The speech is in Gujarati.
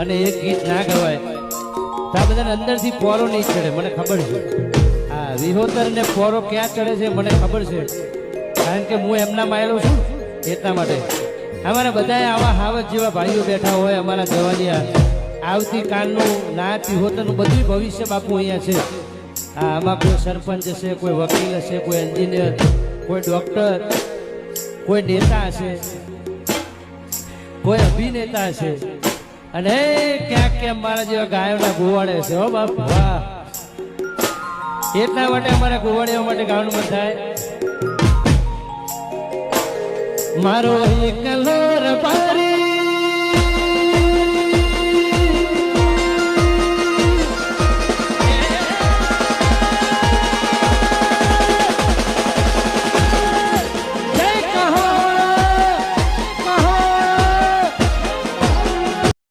અને એક ગીત ના ગવાય તો આ બધાને અંદરથી પોરો નહીં ચડે, મને ખબર છે. આ વિહોતર ને પોરો ક્યાં ચડે છે મને ખબર છે, કારણ કે હું એમના માયેલો છું. એટલા માટે અમારા બધા આવા હાવજ જેવા ભાઈઓ બેઠા હોય, અમારા જવાનિયા આવતીકાલનું નાત વિહોતરનું બધું ભવિષ્ય બાપુ અહીંયા છે. હા, આમાં કોઈ સરપંચ હશે, કોઈ વકીલ હશે, કોઈ એન્જિનિયર, કોઈ ડૉક્ટર, કોઈ નેતા હશે, કોઈ અભિનેતા હશે, અને ક્યાંક ક્યાંક મારા જેવા ગાયોના ગોવાડે છે. હો બાપ, વાહ! એટલા માટે અમારા ગોવાડીઓ માટે ગાવાનું મન થાય. મારો એકલો રબારી